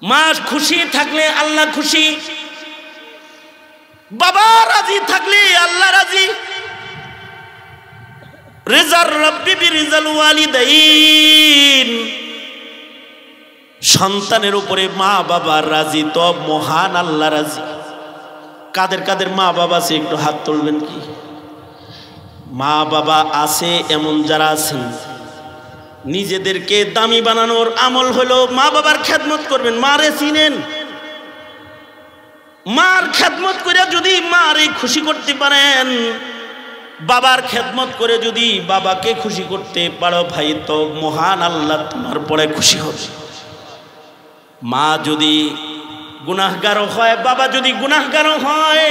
মা খুশি থাকলে আল্লাহ খুশি, বাবা রাজি থাকলে আল্লাহ রাজি। রিজার রাব্বি বিরিজাল ওয়ালিদাইন, সন্তানের উপরে মা বাবা রাজি তো মহান আল্লাহ রাজি। কাদের কাদের মা বাবা আছে একটু হাত তুলবেন কি? মা বাবা আছে এমন যারা আছেন, নিজেদেরকে দামি বানানোর আমল হলো মা বাবার খেদমত করবেন। মারে চিনেন, মার খেদমত করে যদি মারে খুশি করতে পারেন, বাবার খেদমত করে যদি বাবাকে খুশি করতে পারো ভাই, তো মহান আল্লাহ তোমার পরে খুশি হবে। মা যদি গুনাহগার হয়, বাবা যদি গুনাহগার হয়,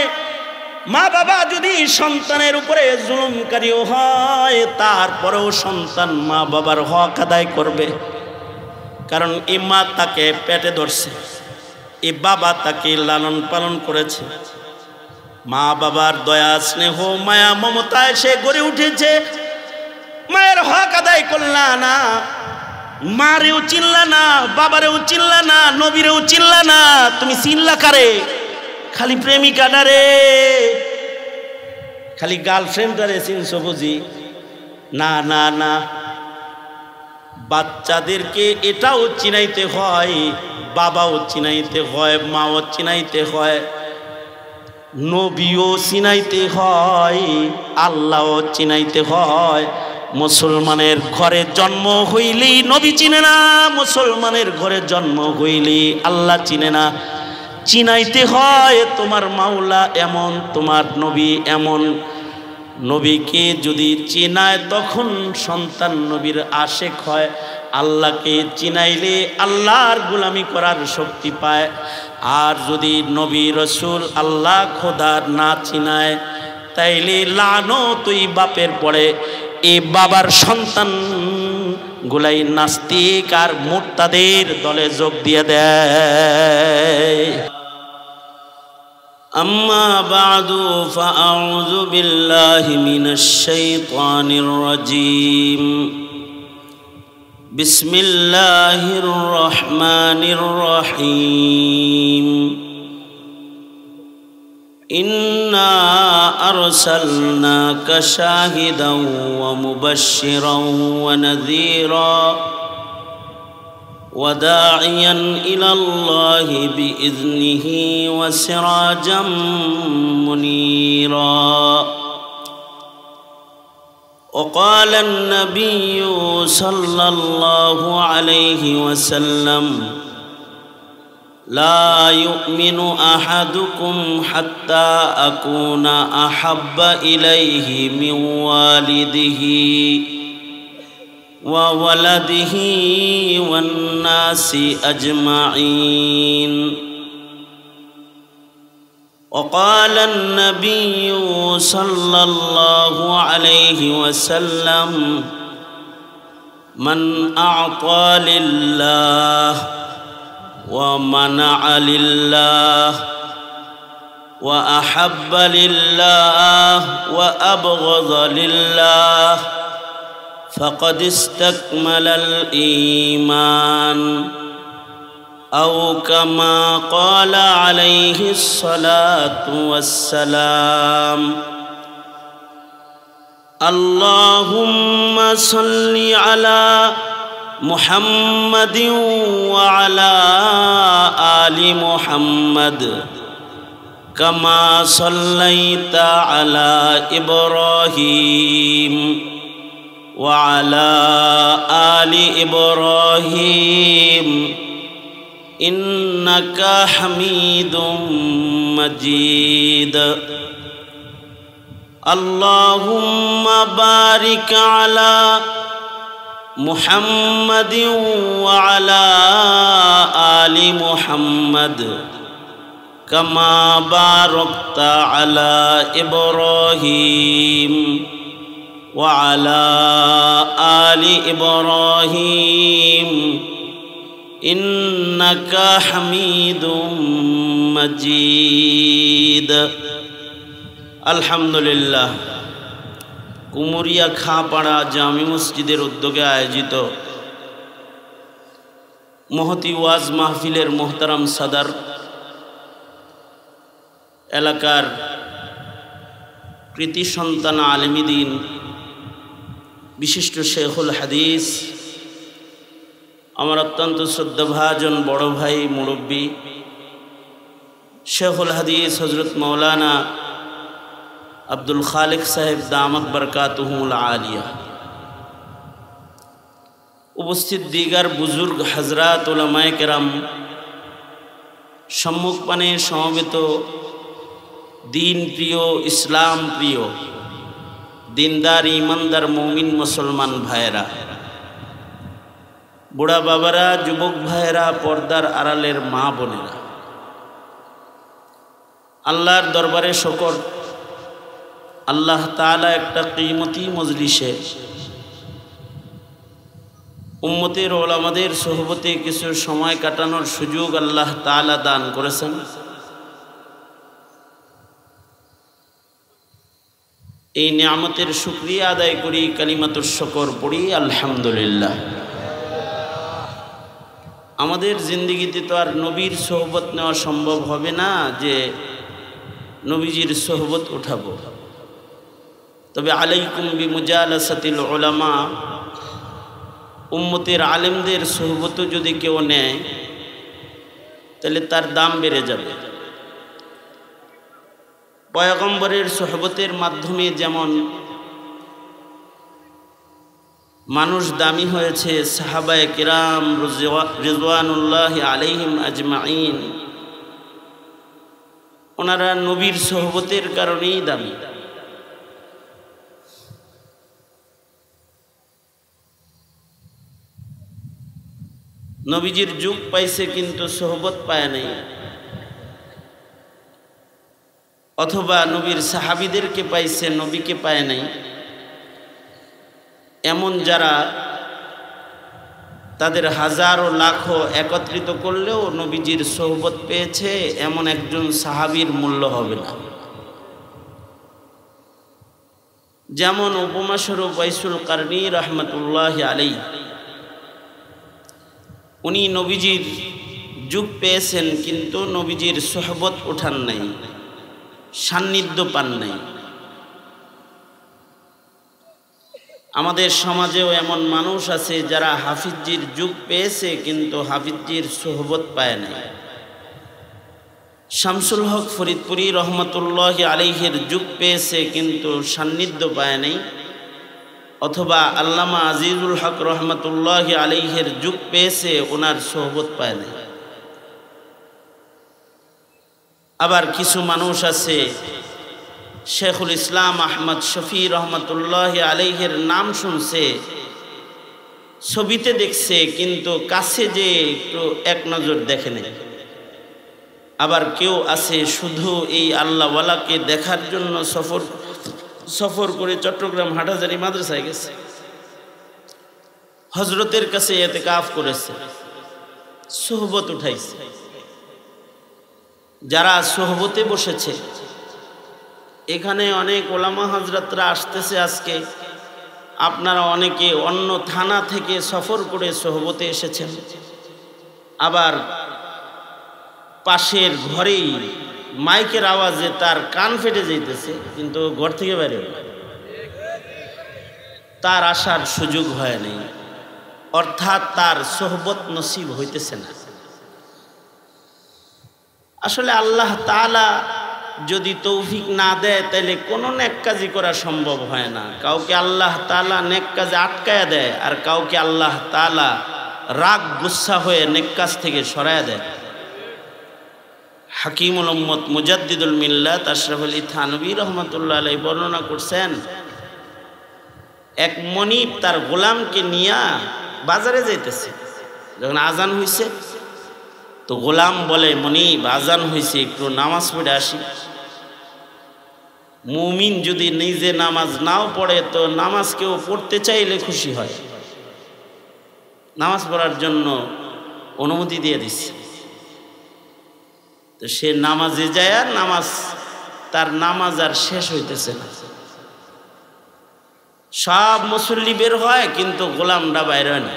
মা বাবা যদি সন্তানের উপরে জুলুমকারীও হয়, তারপরেও সন্তান মা বাবার হক আদায় করবে। কারণ এই মা তাকে পেটে ধরছে, এই বাবা তাকে লালন পালন করেছে। মা বাবার দয়া স্নেহ মায়া মমতায় সে গড়ে উঠেছে। মায়ের হক আদায় করলা না, মারেও চিনলা না, বাবারেও চিনলা না, নবীরেও চিনলা না, তুমি চিনলা কারে? খালি প্রেমিকাটারে, খালি গার্লফ্রেন্ডটারে চিনছো বুঝি? না না না, বাচ্চাদেরকে এটাও চিনাইতে হয়, বাবাও চিনাইতে হয়, মাও চিনাইতে হয়, নবীও চিনাইতে হয়, আল্লাহও চিনাইতে হয়। মুসলমানের ঘরে জন্ম হইলেই নবী চিনে না, মুসলমানের ঘরে জন্ম হইলেই আল্লাহ চিনে না। চিনাইতে হয় তোমার মাওলা এমন, তোমার নবী এমন। নবীকে যদি চিনায় তখন সন্তান নবীর আশেক হয়। আল্লাহকে চিনাইলে আল্লাহর গোলামি করার শক্তি পায়। আর যদি নবী রসুল আল্লাহ খোদার না চিনায়, তাইলে লানত ওই বাপের পড়ে। এই বাবার সন্তান গুলাই নাস্তিক আর মুরতাদের দলে যোগ দিয়ে দেয়। আম্মা বা'দু ফাআউযু বিল্লাহি মিনাশ শাইতানির রাজীম। বিসমিল্লাহির রহমানির রহিম। ইন্না আরসালনাকা শাহিদাও ওয়া মুবাশশিরাও ওয়া নাযীরা ওয়া দা'iয়ান ইলাল্লাহি বিইذনিহি ওয়া সিরাজাম মুনীরা। وقال النبي صلى الله عليه وسلم لا يؤمن أحدكم حتى أكون أحب إليه من والده وولده والناس أجمعين. وقال النبي صلى الله عليه وسلم من أعطى لله ومنع لله وأحب لله وأبغض لله فقد استكمل الإيمان أو كما قال عليه الصلاة والسلام. اللهم صل على محمد وعلى آل محمد كما صليت على إبراهيم وعلى آل إبراهيم إنك حميد مجيد. اللهم بارك على محمد وعلى آل محمد كما باركت على إبراهيم وعلى آل إبراهيم إنك حميد مجيد. الحمد لله. কুমুরিয়া খাপাড়া জামি মসজিদের উদ্যোগে আয়োজিত মহতি ওয়াজ মাহফিলের মোহতারাম সাদার, এলাকার কৃতি সন্তান আলেমিদিন, বিশিষ্ট শেখুল হাদিস, আমার অত্যন্ত শ্রদ্ধাভাজন বড় ভাই মুরব্বী শেখুল হাদিস হজরত মৌলানা আব্দুল খালিক সাহেব দামাত বরকাতুহুল আলিয়া, উপস্থিত দিগার বুজুর্গ হজরত উলামায়ে কেরাম, সম্মুখপানে সমবেত দিন প্রিয়, ইসলাম প্রিয়, দিনদার ইমানদার মুমিন মুসলমান ভাইয়েরা, বুড়া বাবারা, যুবক ভাইয়েরা, পর্দার আড়ালের মা বোনেরা, আল্লাহর দরবারে শুকর, আল্লাহ তাআলা একটা কিমতি মজলিসে উম্মতের ওলামাদের সোহবতে কিছু সময় কাটানোর সুযোগ আল্লাহ তাআলা দান করেছেন। এই নিয়ামতের শুকরিয়া আদায় করি, কালিমাতুশ শুকর পড়ি আলহামদুলিল্লাহ। আমাদের জিন্দেগিতে তো আর নবীর সোহবত নেওয়া সম্ভব হবে না যে নবীজির সোহবত উঠাবো, তবে আলাইকুম বিমুজালাসাতিল উলামা, উম্মতের আলেমদের সোহবত যদি কেউ নেয় তাহলে তার দাম বেড়ে যাবে। পয়গম্বরের সোহবতের মাধ্যমে যেমন মানুষ দামি হয়েছে, সাহাবায়ে কিরাম রিজওয়ানুল্লাহি আলাইহিম আজমাইন, ওনারা নবীর সোহবতের কারণেই দামি। নবীজির যুগ পাইছে কিন্তু সোহবত পায় নাই, অথবা নবীর সাহাবীদেরকে পাইছে, নবীকে পায় নাই। এমন যারা তাদের হাজারো লাখো একত্রিত করলেও নবীজির সোহবত পেয়েছে, এমন একজন সাহাবীর মূল্য হবে না। যেমন উপমাস্বরূপ ওয়াইসুল কারনী রহমতুল্লাহি আলাইহি, উনি নবীজির যুগ পেয়েছেন কিন্তু নবীজির সোহবত ওঠান নাই, সান্নিধ্য পান নাই। আমাদের সমাজেও এমন মানুষ আছে যারা হাফিজজির যুগ পেয়েছে কিন্তু হাফিজজির সোহবত পায় নাই। শামসুল হক ফরিদপুরি রহমতুল্লাহি আলাইহির যুগ পেয়েছে কিন্তু সান্নিধ্য পায় নাই, অথবা আল্লামা আজিজুল হক রহমতুল্লাহি আলাইহির যুগ পেয়েছে, ওনার সোহবত পায় নাই। আবার কিছু মানুষ আছে শেখুল ইসলাম আহমদ শফি রহমতুল্লাহি আলাইহির নাম শুনছে, ছবিতে দেখছে কিন্তু কাছে যে একটু এক নজর দেখে নেই। আবার কেউ আছে শুধু এই আল্লাহওয়ালাকে দেখার জন্য সফর করে চট্টগ্রাম হাটহাজারী মাদ্রাসায় গেছে, হজরতের কাছে ইতিকাফ করেছে, সোহবত উঠাইছে। যারা সোহবতে বসেছে, এখানে অনেক ওলামা হজরতরা আসতেছে আজকে, আপনারা অনেকে অন্য থানা থেকে সফর করে সোহবতে এসেছেন। আবার পাশের ঘরেই মাইকের আওয়াজে তার কান ফেটে যাইতেছে কিন্তু ঘর থেকে বাইরে তার আসার সুযোগ হয় নাই, অর্থাৎ তার সোহবত নসিব হইতেছে না। আসলে আল্লাহ তাআলা যদি তৌফিক না দেয় তাহলে কোনো নেক কাজই করা সম্ভব হয় না। কাউকে আল্লাহ তাআলা নেক কাজে আটকায়া দেয়, আর কাউকে আল্লাহ তাআলা রাগ গুসা হয়ে নেক কাজ থেকে সরায়া দেয়। হাকিমুল উম্মত মুজাদ্দিদুল মিল্লাত আশরাফ আলী থানভী রহমতুল্লাহ আলাইহি বর্ণনা করছেন, এক মনিব তার গোলামকে নিয়া বাজারে যাইতেছে। যখন আজান হইছে তো গোলাম বলে, মনিব আজান হইছে, একটু নামাজ পড়ে আসি। মুমিন যদি নিজে নামাজ নাও পড়ে তো নামাজ কেউ পড়তে চাইলে খুশি হয়, নামাজ পড়ার জন্য অনুমতি দিয়ে দিচ্ছে। তো সে নামাজে যায়, আর তার নামাজ আর শেষ হইতেছে না। সব মুসল্লি বের হয় কিন্তু গোলামটা বাইরে হয় না।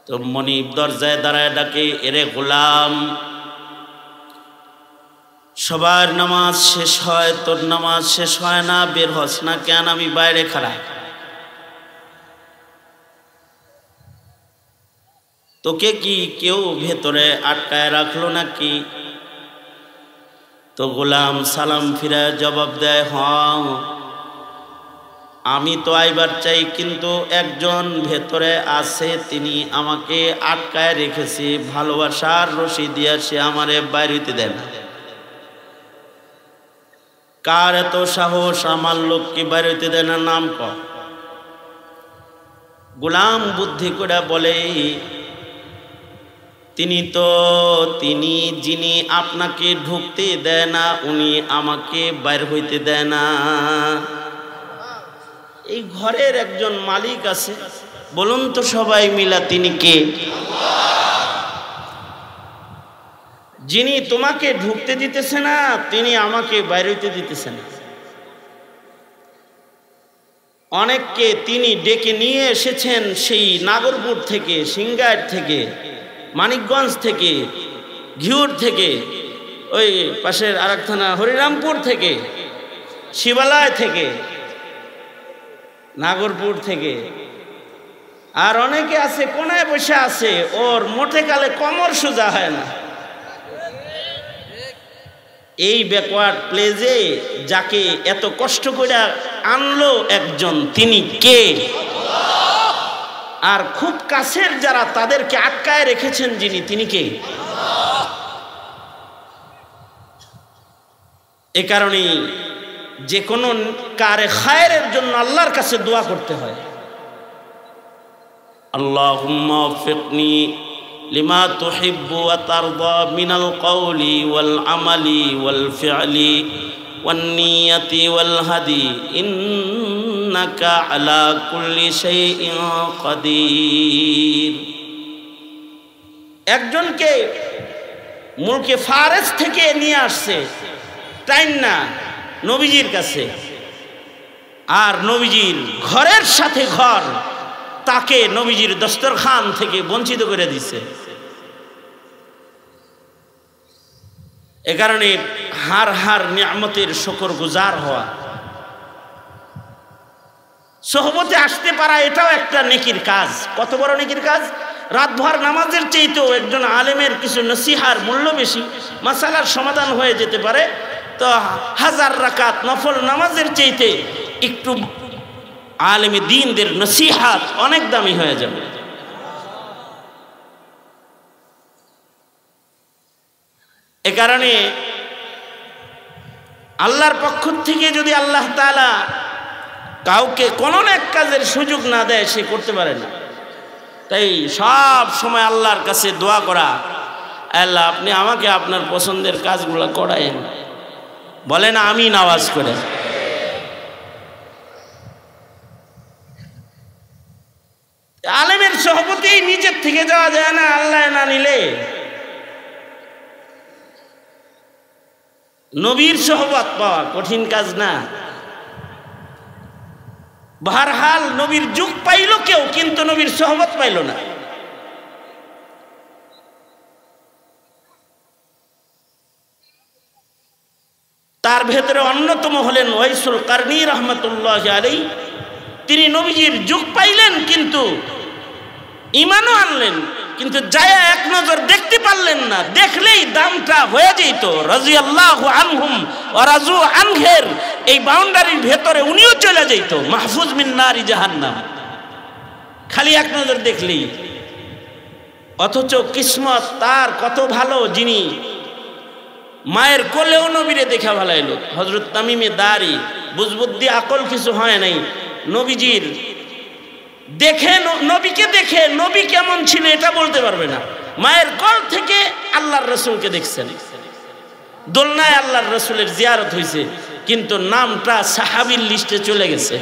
তো মনিব দরজায় দাঁড়ায় ডাকে, এরে গোলাম, সবার নামাজ শেষ হয়, তোর নামাজ শেষ হয় না, বের হস না কেন? আমি বাইরে খাড়া। তোকে কি কেউ ভেতরে আটকায় রাখলো নাকি? তো গোলাম সালাম ফিরে জবাব দেয়, হ্যাঁ আমি তো আইবার চাই, কিন্তু একজন ভেতরে আছে, তিনি আমাকে আটকায় রেখেছে, ভালোবাসার রশি দিয়া সে আমারে বাইরে হইতে দেয় না। কার এত সাহস আমার লোককে বাইরে হইতে দেয় না? নাম ক। গোলাম বুদ্ধি করে বলে, তিনি যিনি আপনাকে ঢুকতে দেয় না, উনি আমাকে বাইর হইতে দেয় না। এই ঘরের একজন মালিক আছে, বলুন তো সবাই মিলা তিনি কে? যিনি তোমাকে ঢুকতে দিতেছে না, তিনি আমাকে বাইর হইতে দিতেছে না। অনেককে তিনি ডেকে নিয়ে এসেছেন সেই নাগরপুর থেকে, সিংগাইর থেকে, মানিকগঞ্জ থেকে, ঘিউর থেকে, ওই পাশের আরেক থানা হরিরামপুর থেকে, শিবালয় থেকে, নাগরপুর থেকে, আর অনেকে আছে কোনায় বসে আছে, ওর মোটে কালে কমর সোজা হয় না। এই ব্যাকওয়ার্ড প্লেসে যাকে এত কষ্ট করে আনলো একজন, তিনি কে? আর খুব কাছের যারা, তাদেরকে আটকায় রেখেছেন যিনি, তিনি কে? এ কারণে যে কোনো কারে খায়রের জন্য আল্লাহর কাছে দোয়া করতে হয়। আল্লাহুম্মা ওয়াফিকনি লিমা তুহিব্বু ওয়া তারদা মিনাল কওলি ওয়াল আমালি ওয়াল ফি'লি ওয়ান নিয়াতি ওয়াল হাদি ইন্নাকা আলা কুল্লি শাইইন কাদির। একজনকে মুলকে ফারেস থেকে নিয়ে আসছে টাইম না নবীজির কাছে, আর নবীজির ঘরের সাথে ঘর, তাকে নবীজির দস্তরখান থেকে বঞ্চিত করে দিছে। এ কারণে হার হার নিয়ামতের শুকরগুজার হওয়া, সোহবতে আসতে পারা, এটাও একটা নেকির কাজ। কত বড় নেকির কাজ! রাতভর নামাজের চাইতেও একজন আলেমের কিছু নসিহার মূল্য বেশি, মাসালার সমাধান হয়ে যেতে পারে। তো হাজার রাকাত নফল নামাজের চাইতে একটু আলেমে দ্বীনদের নসিহাত অনেক দামি হয়ে যাবে। এ কারণে আল্লাহর পক্ষ থেকে যদি আল্লাহ তাআলা কাউকে কোনো এক কাজের সুযোগ না দেয়, সে করতে পারে না। তাই সব সময় আল্লাহর কাছে দোয়া করা, আল্লাহ আপনি আমাকে আপনার পছন্দের কাজগুলো করায়েন। বলেন আমিন আওয়াজ করে। আলেমের সহবতেই নিজের থেকে যাওয়া যায় না, আল্লাহ না নিলে। নবীর সহবত পাওয়া কঠিন কাজ না। বারহাল নবীর যুগ পাইল কেউ, কিন্তু নবীর সহবত পাইল না। তার ভেতরে অন্যতম হলেন ওয়াইসুল কারনী রহমতুল্লাহ আলাইহি। তিনি নবীজির যুগ পাইলেন, কিন্তু ঈমানও আনলেন, কিন্তু যায় এক নজর দেখতে পারলেন না। দেখলেই দামটা হয়ে যেত রাদিয়াল্লাহু আনহুম ওয়া রাজু আনহের এই বাউন্ডারির ভেতরে উনিও চলে যেত, মাহফুজ মিন নারি জাহান্নাম, খালি এক নজর দেখলেই। অথচ কিসমত তার কত ভালো, যিনি মায়ের কোলেও নবীরে দেখা ভালাইলো। হযরত তামিমে দারি, বুজবুদ্দি আকল কিছু হয় নাই, নবীজির দেখে, নবীকে দেখে নবী কেমন ছিল এটা বলতে পারবে না। মায়ের কোল থেকে আল্লাহর রাসূলকে দেখছেন, দোলনায় আল্লাহর রাসূলের জিয়ারত হয়েছে, কিন্তু নামটা সাহাবীর লিস্টে চলে গেছে।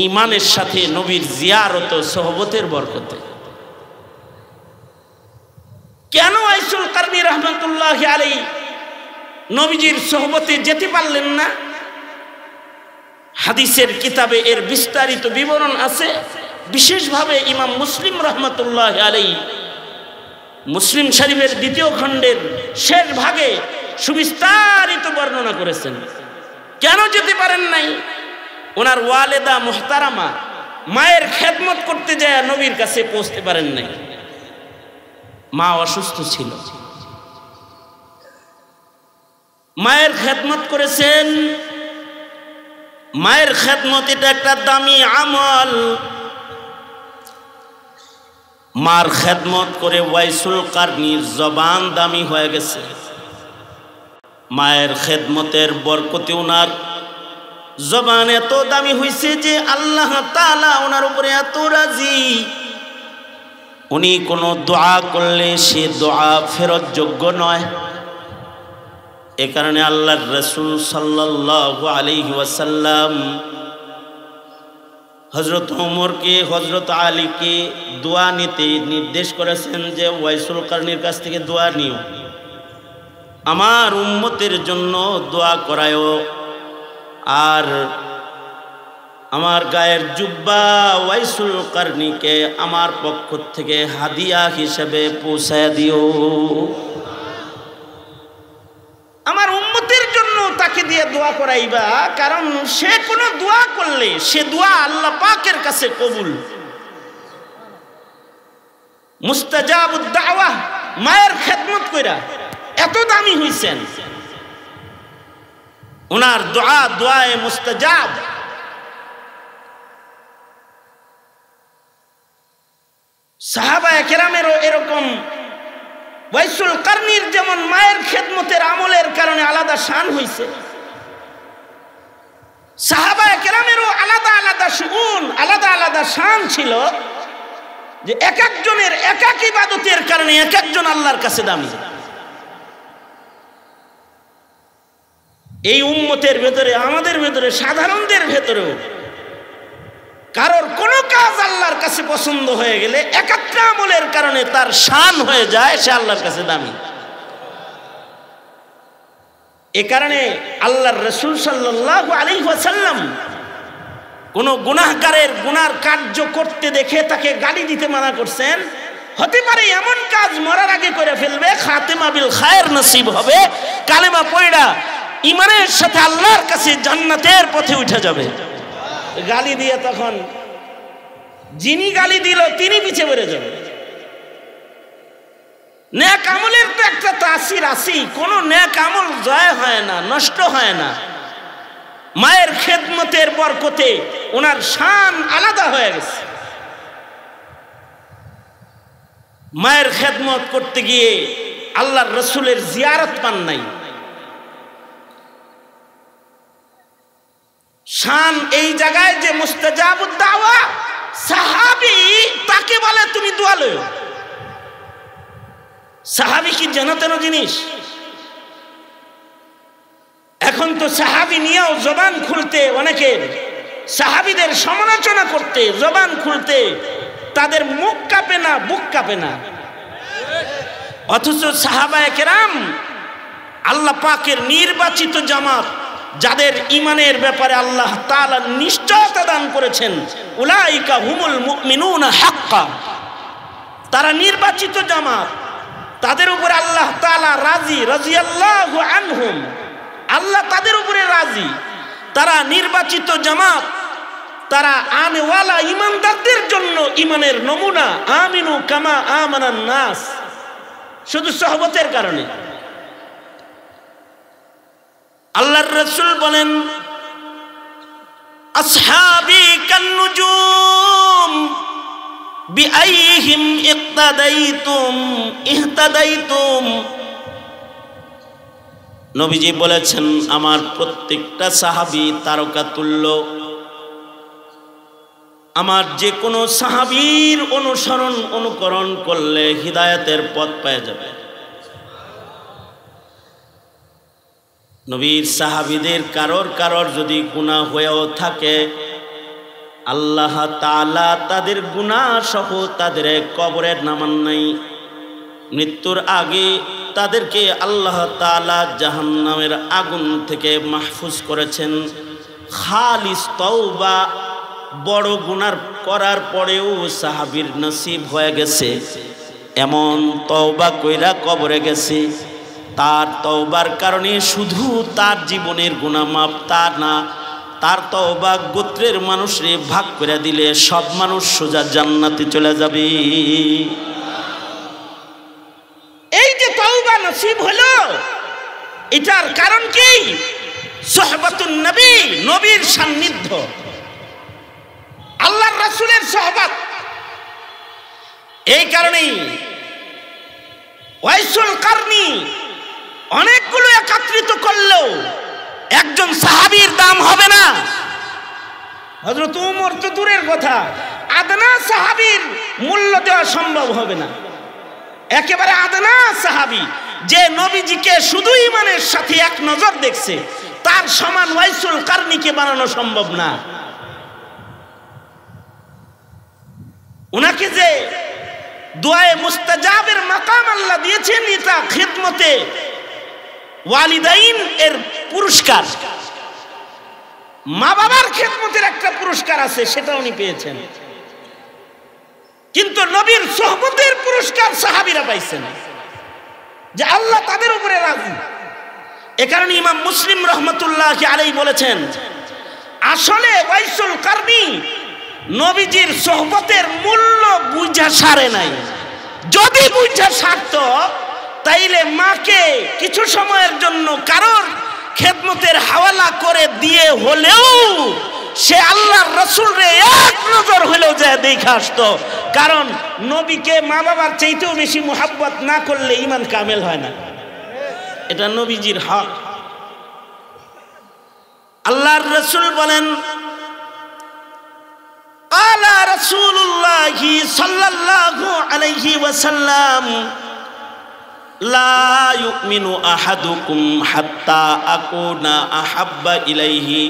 ঈমানের সাথে নবীর জিয়ারত সোহবতের বরকতে। কেন ওয়াইসুল কারনী রহমতুল্লাহ আলাইহি নবীজির সোহবতে যেতে পারলেন না? হাদিসের কিতাবে এর বিস্তারিত বিবরণ আছে। বিশেষভাবে ইমাম মুসলিম রহমতুল্লাহ আলাইহি মুসলিম শরীফের দ্বিতীয় খণ্ডের শেষ ভাগে সুবিস্তারিত বর্ণনা করেছেন। কেন যেতে পারেন নাই? ওনার ওয়ালেদা মুহতারামা মায়ের খেদমত করতে যায় নবীর কাছে পৌঁছতে পারেন নাই, মা অসুস্থ ছিল। মায়ের খেদমত করেছেন। মায়ের খেদমত এটা একটা দামি আমল। মার খেদমত করে ওয়াইসুল কারনির জবান দামি হয়ে গেছে। মায়ের খেদমতের বরকতে ওনার জবান এত দামি হয়েছে যে আল্লাহ তাআলা ওনার উপরে এত রাজি, উনি কোনো দোয়া করলে সে দোয়া ফেরত যোগ্য নয়। এ কারণে আল্লাহর রাসূল সাল্লাল্লাহু আলাইহি ওয়াসাল্লাম হযরত ওমরকে, হযরত আলীকে দোয়া নিতে নির্দেশ করেছেন যে ওয়াইসুল কারনির কাছ থেকে দোয়া নিও, আমার উম্মতের জন্য দোয়া করায়ও, আর আমার গায়ের জুব্বা ওয়াইসুল কারনিকে আমার পক্ষ থেকে হাদিয়া হিসেবে পৌঁছায় দিও। আমার উম্মতের জন্য তাকে দিয়ে দোয়া করাইবা, কারণ সে কোনো দোয়া করলে সে দোয়া আল্লাহ পাকের কাছে কবুল। মুস্তাজাবুদ দাওয়া, মায়ের খেদমত কইরা এত দামি হইছেন, ওনার দোয়া দোয়ায়ে মুস্তাজাব। সাহাবায়ে কেরামেরও এরকম ওয়াইসুল কারনির যেমন মায়ের খেদমতের আমলের কারণে আলাদা শান হইছে, সাহাবায়ে কেরামেরও আলাদা আলাদা শুন, আলাদা আলাদা শান ছিল, যে এক একজনের এক এক ইবাদতের কারণে এক একজন আল্লাহর কাছে দামি। এই উম্মতের ভেতরে, আমাদের ভেতরে, সাধারণদের ভেতরেও কারোর কোনো কাজ আল্লাহর কাছে পছন্দ হয়ে গেলে একাত্র আমলের কারণে তার শান হয়ে যায়, সে আল্লাহর কাছে দামি। এ কারণে আল্লাহর রাসূল সাল্লাল্লাহু আলাইহি ওয়াসাল্লাম কোন গুনাহগারের গুনার কার্য করতে দেখে তাকে গালি দিতে মানা করছেন। হতে পারে এমন কাজ মরার আগে করে ফেলবে, খাতেমা বিল খায়ের নসিব হবে, কালেমা পড়া ঈমানের সাথে আল্লাহর কাছে জান্নাতের পথে উঠে যাবে। গালি দিয়ে তখন যিনি গালি দিল তিনি পিছে বেড়ে যাবে। নেক আমলের তো একটা তাসির আছে, কোন নেক আমল জয় হয় না, নষ্ট হয় না। মায়ের খেদমতের বরকতে ওনার শান আলাদা হয়ে গেছে। মায়ের খেদমত করতে গিয়ে আল্লাহর রাসূলের জিয়ারত পান নাই। শান এই জায়গায় যে মুস্তাজাবুদ দাওয়া, সাহাবী তাকে বলে তুমি দোয়া লও। সাহাবী কি জান্নাতের জিনিস? এখন তো সাহাবী নিয়েও জবান খুলতে অনেকের, সাহাবীদের সমালোচনা করতে জবান খুলতে তাদের মুখ কাঁপে না, বুক কাঁপে না। অথচ সাহাবায়ে কেরাম আল্লাহ পাকের নির্বাচিত জামাত, যাদের ঈমানের ব্যাপারে আল্লাহ তাআলা নিশ্চয়তা দান করেছেন, উলাইকা হুমুল মুমিনুনা হাক্কা, তারা নির্বাচিত জামাত, তাদের উপরে আল্লাহ তাআলা রাজি, রাদিয়াল্লাহু আনহুম, আল্লাহ তাদের উপরে রাজি। তারা নির্বাচিত জামাত, তারা আনেওয়ালা ঈমানদারদের জন্য ঈমানের নমুনা। আমিনু কামা আমানান নাস, শুধু সহবতের কারণে। আল্লাহর রাসূল বলেন আসহাবি কান্নুজুম বিআইহিম ইক্তাদাইতুম ইহতাদাইতুম। নবীজি বলেছেন আমার প্রত্যেকটা সাহাবী তারকা তুল্য, আমার যে কোনো সাহাবীর অনুসরণ অনুকরণ করলে হিদায়াতের পথ পেয়ে যাবে। নবীর সাহাবীদের কারোর যদি গুনাহ হয়েও থাকে, আল্লাহ তাআলা তাদের গুনাহ সহ তাদের কবরে নামান নাই। মৃত্যুর আগে তাদেরকে আল্লাহ তাআলা জাহান্নামের আগুন থেকে মাহফুজ করেছেন। খালিস তওবা বড় গুনাহ করার পরেও সাহাবীর নসিব হয়ে গেছে এমন তওবা কইরা কবরে গেছে। তার তওবার কারণে শুধু তার জীবনের গুনাহ মাফ তা না, তার তওবা গোত্রের মানুষরে ভাগ করে দিলে সব মানুষ সোজা জান্নাতে চলে যাবে। এই যে তওবা নসিব হলো এটার কারণ কি? সোহবতুন নবী, নবীর সান্নিধ্য, আল্লাহর রাসূলের সোহবত। এই কারণেই ওয়াইসুল কারনি অনেকগুলো একত্রিত করলেও একজন সাহাবীর দাম হবে না। হযরত ওমর তো দূরের কথা, আদনা সাহাবীর মূল্য দেওয়া সম্ভব হবে না। একেবারে আদনা সাহাবী যে নবীজিকে শুধু ঈমানের সাথে এক নজর দেখছে, তার সমান ওয়াইসুল কারনিকে বানানো সম্ভব না। উনাকে যে দুআয়ে মুস্তাজাবের মাকাম আল্লাহ দিয়েছেন, এটা খিদমতে ওয়ালিদাইন এর পুরস্কার, মা বাবার খিদমতের একটা পুরস্কার আছে, সেটা উনি পেয়েছেন। কিন্তু নবীর সোহবতের পুরস্কার সাহাবীরা পাইছেন, যে আল্লাহ তাদের উপরে রাজি। এ কারণে ইমাম মুসলিম রহমতুল্লাহি আলাইহি বলেছেন, আসলে ওয়াইসুল কারনি নবীজির সোহবতের মূল্য বুঝা সারে নাই। যদি বুঝা সারত তাইলে মাকে কিছু সময়ের জন্য কারোর খেদমতের হাওয়ালা করে দিয়ে হলেও সে আল্লাহর রাসূলরে এক নজর হলেও যায় দেখে আসতো। কারণ নবীকে মা বাবার চাইতেও বেশি মুহাব্বত না করলে ঈমান কামেল হয় না, এটা নবীজির হক। আল্লাহর রাসূল বলেন, আলা রাসূলুল্লাহি সাল্লাল্লাহু আলাইহি ওয়াসাল্লাম, লা ইউমিনু আহাদুকুম হাত্তা আকুনা আহাব্বা ইলাইহি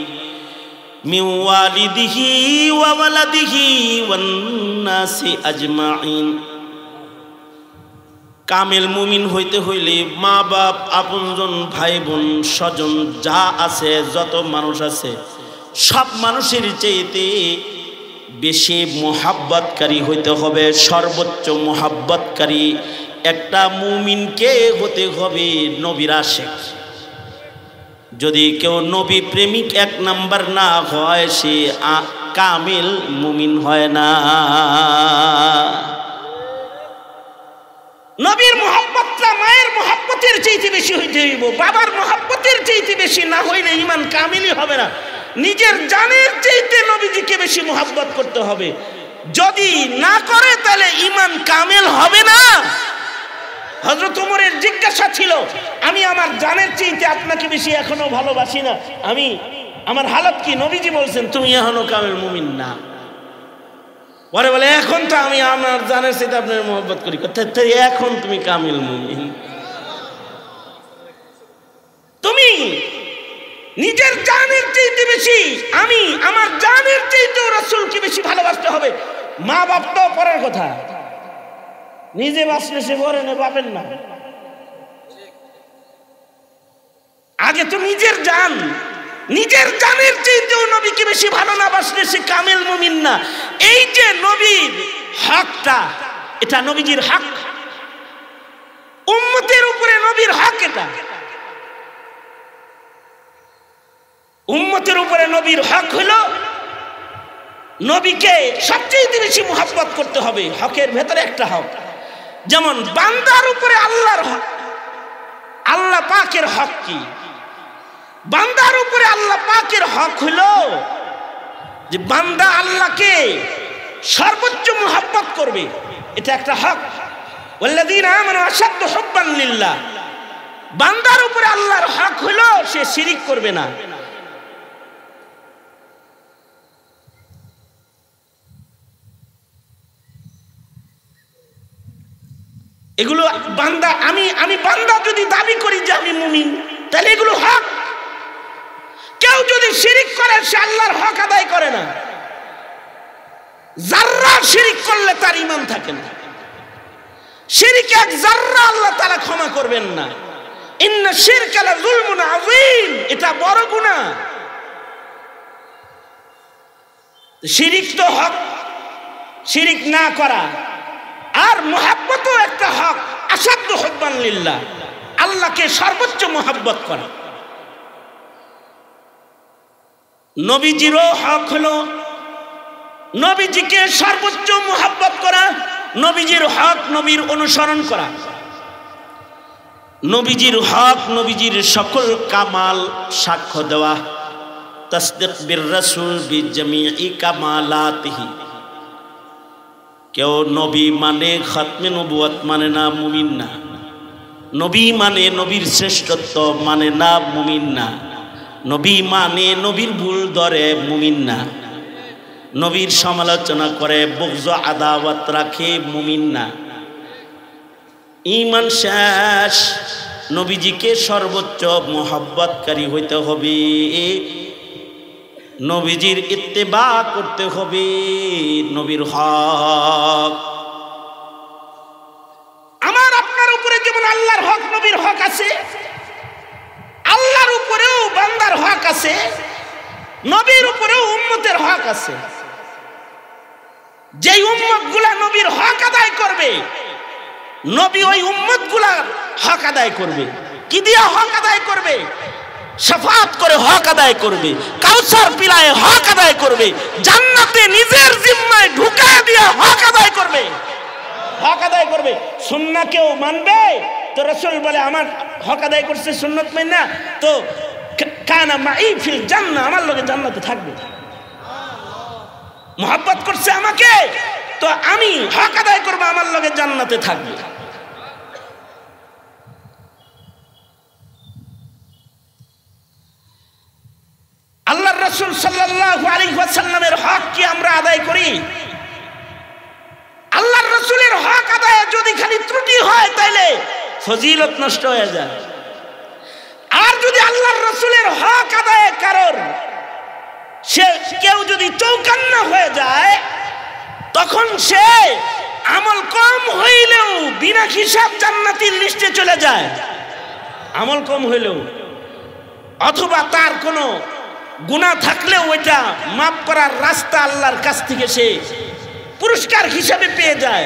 মিন ওয়ালিদিহি ওয়া ওয়ালাদিহি ওয়ান নাসি আজমাইন। কামেল মুমিন হইতে হইলে মা বাপ, আপনজন, ভাই বোন, স্বজন যা আছে, যত মানুষ আছে, সব মানুষের চাইতে বেশি মোহাব্বতকারী হইতে হবে। সর্বোচ্চ মোহাব্বতকারী একটা মুমিনকে হতে হবে নবীর আশিক। যদি কেউ নবী প্রেমিক এক নাম্বার না হয়, সে কামিল মুমিন হয় না। নবীর মোহাব্বতটা মায়ের মোহাব্বতের চাইতে বেশি হইতে হইব, বাবার মোহাব্বতের চাইতে বেশি না হইলে ঈমান কামিলই হবে না। নিজের জানের চাইতে নবীজিকে বেশি মোহাব্বত করতে হবে। যদি না করে তাহলে ঈমান কামিল হবে না। হযরত ওমরের জিজ্ঞাসা ছিল, আমি আমার জানের চাইতে আপনাকে বেশি এখনো ভালোবাসি না, আমি আমার হালত কি? নবীজি বলছেন, তুমি এখনো কামিল মুমিন না। পরে বলে, এখন তো আমি আমার জানের চাইতে আপনার মোহাব্বত করি, এখন তুমি কামিল মুমিন। তুমি নিজের জানের চাইতে বেশি, আমি আমার জানের চাইতেও রাসূলকে বেশি ভালোবাসতে হবে। মা বাপ তো পরের কথা, নিজে বাঁচলে সে বলে না, পাবেন না। আগে তো নিজের জান, নিজের জানের চাইতেও নবীকে বেশি ভালো না বাসলে সে কামেল মুমিন না। এই যে নবীর হকটা, এটা নবীজির হক, উম্মতের উপরে নবীর হক। এটা উম্মতের উপরে নবীর হক হলো নবীকে সবচেয়ে বেশি মুহাব্বত করতে হবে। হকের ভেতরে একটা হক, যেমন বান্দার উপরে আল্লাহর হক। আল্লাহ পাকের হক কি? বান্দার উপরে আল্লাহ পাকের হক হলো যে বান্দা আল্লাহকে সর্বোচ্চ মুহাব্বত করবে, এটা একটা হক। ওয়াল্লাযীনা আমানু আশাদ্দু হুব্বান লিল্লাহ। বান্দার উপরে আল্লাহর হক হলো সে শিরিক করবে না। এগুলো বান্দা, আমি বান্দা যদি দাবি করি যে আমি মুমিন, তাহলে এগুলো হক। কেউ যদি শিরিক করে সে আল্লাহর হক আদায় করে না। যাররা শিরিক করলে তার ঈমান থাকে না। শিরিক এক যাররা আল্লাহ তাআলা ক্ষমা করবেন না। ইন্না শিরকা লাযুলমুন আযীম, এটা বড় গুনাহ। শিরিক তো হক, শিরিক না করা, আর মুহাব্বতও একটা হক। আসাদ্দু হুব্বান লিল্লাহ, আল্লাহকে সর্বোচ্চ মুহাব্বত করা। নবীজিরও হক হলো নবীজিকে সর্বোচ্চ মুহাব্বত করা। নবীজির হক নবীর অনুসরণ করা। নবীজির হক নবীজির সকল কামাল সাক্ষ্য দেওয়া। তাসদীক বির রাসূল বিজামিই কামালাতিহি। কেউ নবী মানে খাতমে নবুয়ত মানে না, মুমিন না। নবী মানে নবীর শ্রেষ্ঠত্ব মানে না, মুমিন না। নবী মানে নবীর ভুল ধরে, মুমিন না। নবীর সমালোচনা করে, বুগজ আদাওয়াত রাখে, মুমিন না। ঈমান শেষ। নবীজিকে সর্বোচ্চ মুহাব্বতকারী হইতে হবে, নবীজির ইত্তেবা করতে হবে, নবীর হক। আমার আপনার উপরে যেমন আল্লাহর হক নবীর হক আছে, আল্লাহর উপরেও বান্দার হক আছে, নবীর উপরেও উম্মতের হক আছে। যেই উম্মতগুলা নবীর হক আদায় করবে, নবী ওই উম্মতগুলার হক আদায় করবে। কি দিয়া হক আদায় করবে? শাফাত করে হক আদায় করবে, কাউসার পিলায়ে হক আদায় করবে, জান্নাতে নিজের জিম্মায় ঢুকায় দিয়ে হক আদায় করবে, হক আদায় করবে। সুন্নাহকেও মানবে। তো রাসূল বলে আমার হক আদায় করছে, সুন্নাত মানে না, তো কানা মাই ফিল জান্নাহ, আমার লগে জান্নাতে থাকবে। মুহাব্বত করছে আমাকে, তো আমি হক আদায় করব, আমার লগে জান্নাতে থাকবে। আল্লাহর রাসূল সাল্লাল্লাহু আলাইহি ওয়াসাল্লামের হক কি আমরা আদায় করি? আল্লাহর রাসূলের হক আদায়ে যদি খালি ত্রুটি হয় তাইলে ফজিলত নষ্ট হয়ে যায়। আর যদি আল্লাহর রাসূলের হক আদায়ে কারণ সে কেউ যদি চৌকান্না হয়ে যায়, তখন সে আমল কম হইলেও বিনা হিসাব জান্নাতীর লিস্টে চলে যায়। আমল কম হইলেও, অথবা তার কোনো গুনাহ থাকলেও ওইটা মাফ করার রাস্তা আল্লাহর কাছ থেকে সে পুরস্কার হিসাবে পেয়ে যায়।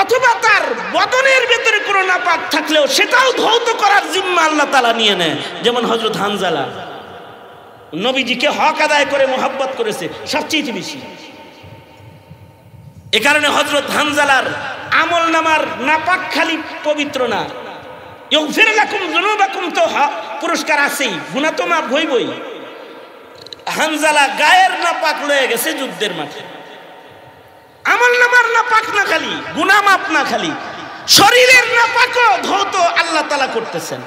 অথবা তার বদনের ভেতরে কোনো নাপাক থাকলেও সেটাও ধৌত করার জিম্মা আল্লাহ তাআলা নিয়ে নেয়। যেমন হযরত হানজালা নবীজিকে হক আদায় করে মুহাব্বত করেছে সবচেয়ে বেশি। এ কারণে হযরত হানজালার আমল নামার নাপাক খালি পবিত্র না, ইগফির লাকুম যুনুবাকুম তো পুরস্কার আছেই, গুনাহ তো মাফ হইবই। হানজালা গায়ের নাপাক লয়ে গেছে যুদ্ধের মাঠে, আমল নামার নাপাক না খালি, গুনাহ মাফ না খালি, শরীরের নাপাকও ধৌত আল্লাহ তাআলা করতেছেন।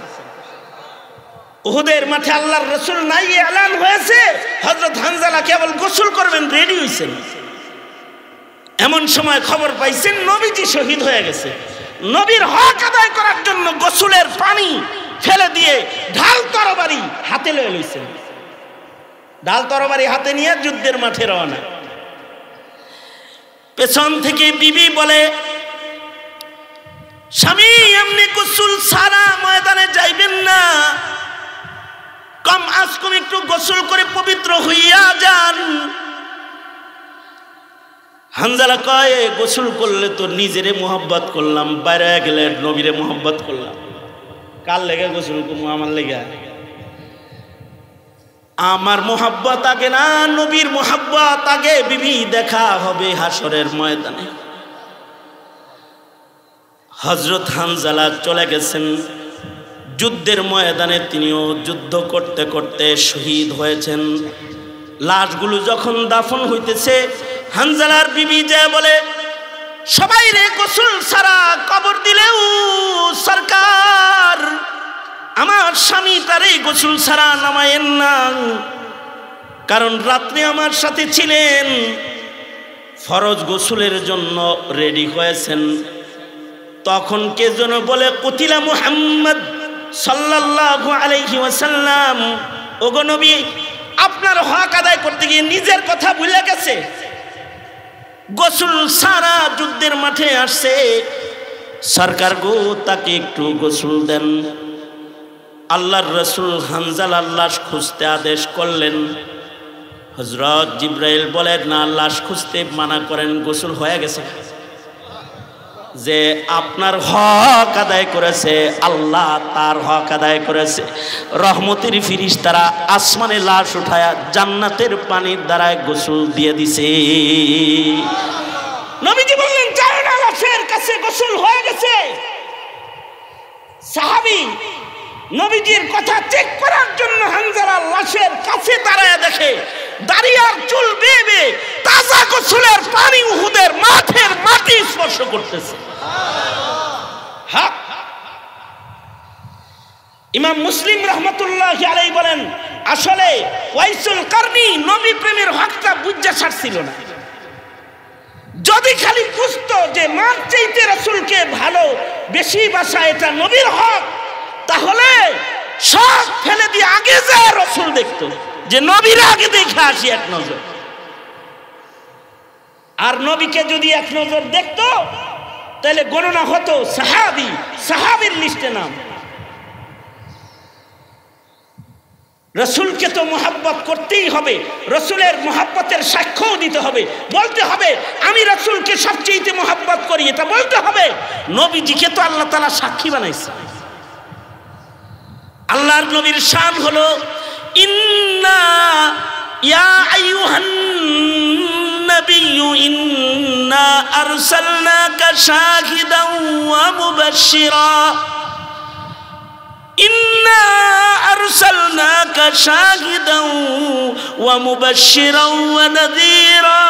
উহুদের মাঠে আল্লাহর রাসূল নাই এলান হয়েছে, হযরত হানজালা কেবল গোসল করবেন রেডি হইছেন। এমন সময় খবর পাইছেন নবীজি শহীদ হয়ে গেছে। নবীর হক আদায় করার জন্য গোসলের পানি ফেলে দিয়ে ঢাল তরবারি হাতে লয়ে লইছেন। ঢাল তরবারি হাতে নিয়ে যুদ্ধের মাঠে রওনা। পেছন থেকে বিবি বলে, স্বামী এমনি গোসল সারা ময়দানে যাইবেন না, কম আজ কম একটু গোসল করে পবিত্র হইয়া যান। হানজালা কয়, গোসল করলে তো নিজেরে মোহাব্বত করলাম, বাইরে গেলে নবীরে মোহাব্বত করলাম। কার লেগে গোসল করবো? আমার লেগে। আমার মোহাব্বত আগে না, নবীর মোহাব্বত আগে। বিবি দেখা হবে হাসরের ময়দানে। হযরত হানজালা চলে গেছেন যুদ্ধের ময়দানে, তিনিও যুদ্ধ করতে করতে শহীদ হয়েছেন। লাশগুলো যখন দাফন হইতেছে, হানজালার বিবি যায় বলে, সবাই রে গোসল ছাড়া কবর দিলেও সরকার আমার স্বামী তারে গোসল ছাড়া নামায়েন না, কারণ রাত্রে আমার সাথে ছিলেন, ফরজ গোসলের জন্য রেডি হয়েছেন। তখন কে যেন বলে, কুতিলা মুহাম্মদ সাল্লাল্লাহু আলাইহি ওয়াসাল্লাম, ওগো নবী আপনার হক আদায় করতে গিয়ে নিজের কথা ভুলে গেছে, গোসল সারা যুদ্ধের মাঠে আসছে, সরকার গো তাকে একটু গোসল দেন। আল্লাহর রাসূল হানজালার লাশ খুঁজতে আদেশ করলেন। হযরত জিবরাইল বলেন না, লাশ খুঁজতে মানা করেন, গোসল হয়ে গেছে। যে আপনার হক আদায় করেছে, আল্লাহ তার হক আদায় করেছে। রহমতের ফিরিস্তারা আসমানে লাশ উঠায়া জান্নাতের পানির দ্বারা গোসল দিয়ে দিছে। নবীজি বললেন যায় না, লাশের কাছে গোসল হয়ে গেছে। সাহাবী নবীজির কথা চেক করার জন্য হানজালা লাশের কাছে দাঁড়ায় দেখে দাড়ি আর চুল বেয়ে বেয়ে তাজা গোসলের পানি উহুদের মাঠের মাটি স্পর্শ করতেছে। ইমাম মুসলিম রাহমাতুল্লাহি আলাইহি বলেন, আসলে ওয়াইসুল কারনি নবী প্রেমের হকটা বুঝা ছাড়ছিল না। যদি খালি বুঝতো যে মার চাইতে রাসূলকে ভালো বেশি বাসা এটা নবীর হক, তাহলে সব ফেলে দিয়ে আগে যায় রাসূল দেখতো, যে নবীর আগে দেখে আসি এক নজর। আর নবীকে যদি এক নজর দেখতো তাহলে গণনা হতো সাহাবীর লিস্টে নাম। রসুলকে তো মোহাব্বত করতেই হবে, রসুলের মোহাব্বতের সাক্ষ্যও দিতে হবে, বলতে হবে আমি রসুলকে সবচেয়ে মোহাব্বত করি, এটা বলতে হবে। নবীজিকে তো আল্লাহ তাআলা সাক্ষী বানাইছে। আল্লাহর নবীর শান হলো ইন্না ইয়া আইয়ুহান নাবিয়্যু ইন্না আরসালনাকা শাহিদান ওয়া মুবাশশিরা ইন্না আরসালনাকা শাহিদান ওয়া মুবাশশিরান ওয়া নাযীরা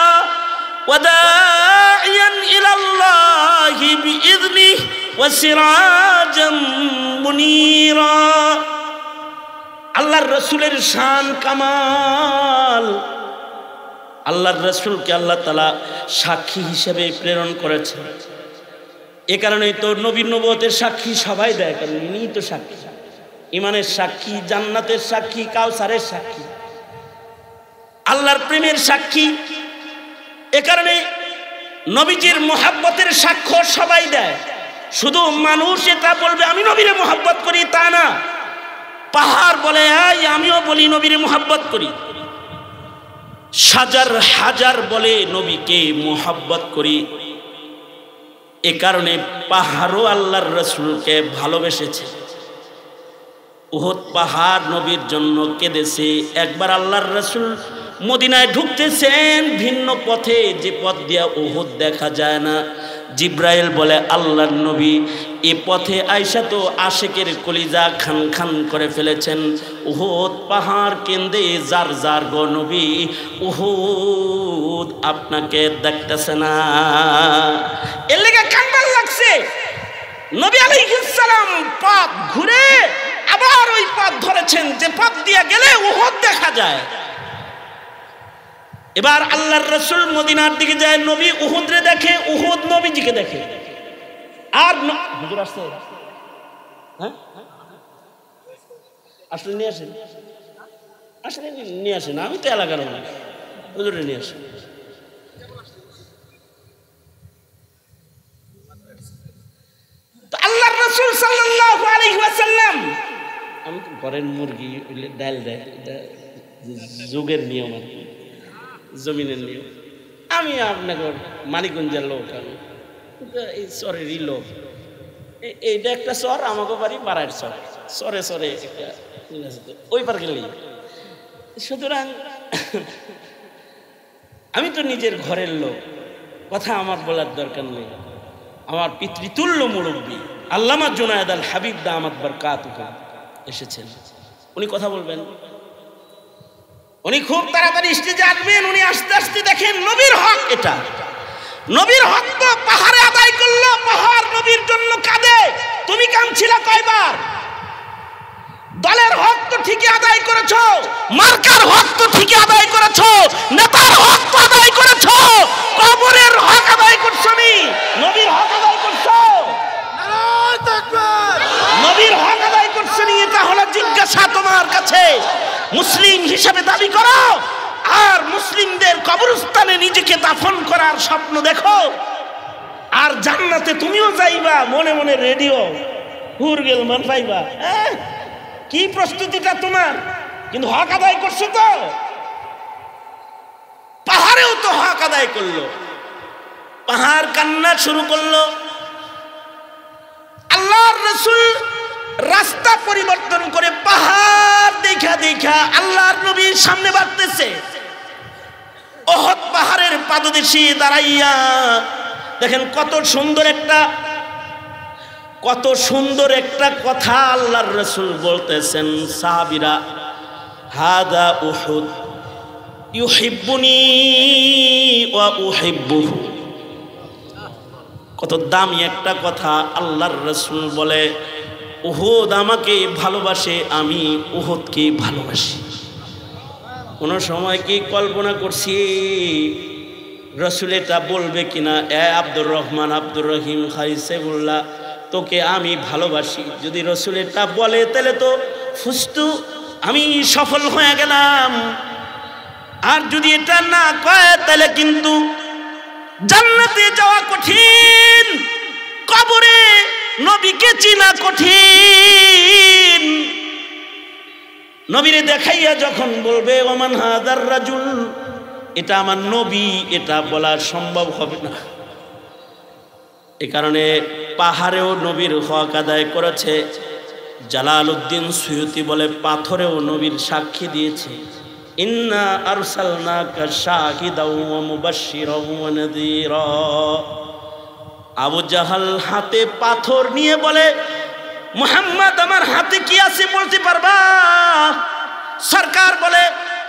ওয়া দাঈয়ান ইলাল্লাহি বিইذনিহি ওয়া সিরাজাম মুনীরা। আল্লাহর রাসূলের শান কামাল। আল্লাহর রাসূলকে আল্লাহ তাআলা সাক্ষী হিসেবে প্রেরণ করেছেন। এ কারণেই তো নবীর নবুয়তের সাক্ষী সবাই দেয়, কারণ ইনিই তো সাক্ষী, ইমানের সাক্ষী, জান্নাতের সাক্ষী, কাউসারের সাক্ষী, আল্লাহর প্রেমের সাক্ষী। এ কারণে নবীজির মোহাব্বতের সাক্ষ্য সবাই দেয়। শুধু মানুষ এটা বলবে আমি নবীরে মোহাব্বত করি তা না। পাহাড় বলে আমিও বলি নবীরে মোহাব্বত করি, হাজার হাজার বলে নবীকে মোহাব্বত করি। এ কারণে পাহাড়ও আল্লাহর রাসূলকে ভালোবেসেছে। উহুদ পাহাড় নবীর জন্য কেঁদেছে। একবার আল্লাহর রাসূল মদিনায় ঢুকতেছেন ভিন্ন পথে, যে পথ দিয়া উহুদ দেখা যায় না। জিব্রাইল বলে আল্লাহর নবী এ পথে আইসা তো আশেকের কলিজা খান খান করে ফেলেছেন। উহুদ পাহাড় কেঁদে যার যার গো নবী, উহুদ আপনাকে দেখতেছে না। এর লেগে কান্দার লাগছে। নবী আলাইহিস সালাম পথ ঘুরে আবার ওই পথ ধরেছেন যে পথ দিয়ে গেলে উহুদ দেখা যায়। এবার আল্লাহর রাসূল মদিনার দিকে যায়, নবী উহুদরে দেখে, উহুদ নবীজিকে দেখে। আর হুজুর আসছে, হ্যাঁ আসলে নিয়ে আসেন, আসলে নিয়ে আসেন, আমি তো এলাকার মানুষ, হুজুরে নিয়ে আসেন। তো আল্লাহর রাসূল সাল্লাল্লাহু আলাইহি ওয়াসাল্লাম, আমি তো ঘরের মুরগি ডাল দেয়, এটা যুগের নিয়ম আর কি, জমিনের নিয়ম। আমি আপনাকে মানিকগঞ্জের লোক, আমি এই চরেরই লোক। এইটা একটা চর, আমাকে বাড়ি বাড়ার চর, চরে চরে একটা ওই পার গেলেই। সুতরাং আমি তো নিজের ঘরের লোক, কথা আমার বলার দরকার নেই। আমার পিতৃতুল্য মুরব্বী আল্লামা জুনায়েদ আল হাবিব দামাত বারকাতুহু এসেছেন, উনি কথা বলবেন। উনি খুব তাড়াতাড়ি স্টেজে আসবেন। উনি আস্তে আস্তে দেখেন নবীর হক, এটা নবীর হক তো পাহাড়ে আদায় করলো, পাহাড় নবীর জন্য কাঁদে। তুমি কাঁদছিলা কয়বার? দলের হক তো ঠিকই আদায় করেছো, মার্কার হক তো ঠিকই আদায় করেছো, নেতার হক তো আদায় করেছো, কবরের হক আদায় করছো নি, নবীর হক আদায় করছো, নবীর হক আদায় করছো নি? এটা হলো জিজ্ঞাসা তোমার কাছে। মুসলিম হিসেবে দাবি করো আর মুসলিমদের কবরস্থানে নিজেকে দাফন করার স্বপ্ন দেখো, আর জান্নাতে তুমিও যাইবা মনে মনে রেডিও হুর গেল মান পাইবা। কি প্রস্তুতিটা তোমার? কিন্তু হক আদায় করছো তো? পাহাড়েও তো হক আদায় করলো, পাহাড় কান্না শুরু করলো। আল্লাহর রাসূল রাস্তা পরিবর্তন করে পাহাড় দেখা দেখা আল্লাহর নবীর সামনে বাড়তেছে। উহুদ পাহাড়ের পাদদেশে দাঁড়াইয়া দেখেন কত সুন্দর একটা কথা আল্লাহর রাসূল বলতেছেন। সাহাবীরা, হাদা উহুদ ইউহিব্বুনি ওয়া উহিব্বুহু। কত দামি একটা কথা আল্লাহর রাসূল বলে, উহুদ আমাকে ভালোবাসে, আমি উহুদকে ভালোবাসি। কোনো সময় কি কল্পনা করছি রাসূল এটা বলবে কিনা, এ আব্দুর রহমান, আব্দুর রহিম, খাইসেবুল্লাহ, তোকে আমি ভালোবাসি। যদি রাসূল এটা বলে তাহলে তো ফুস্তু, আমি সফল হয়ে গেলাম। আর যদি এটা না কয় তাহলে কিন্তু জান্নাতে যাওয়া কঠিন, কবরে নবীকে চিনা কঠিন। নবীরে দেখাইয়া যখন বলবে ওমান হাদার রাজুল, এটা আমার নবী, এটা বলা সম্ভব হবে না। এ কারণে পাহাড়েও নবীর হক আদায় করেছে। জালালউদ্দিন সুয়ুতি বলে পাথরেও নবীর সাক্ষী দিয়েছে, ইন্না আরসালনাকা শাহিদাও ওয়া মুবাশশিরাও ওয়া নাযীরা। আবু জাহাল হাতে পাথর নিয়ে বলে, মুহাম্মদ আমার হাতে কি আছে বলতে পারবা? সরকার বলে,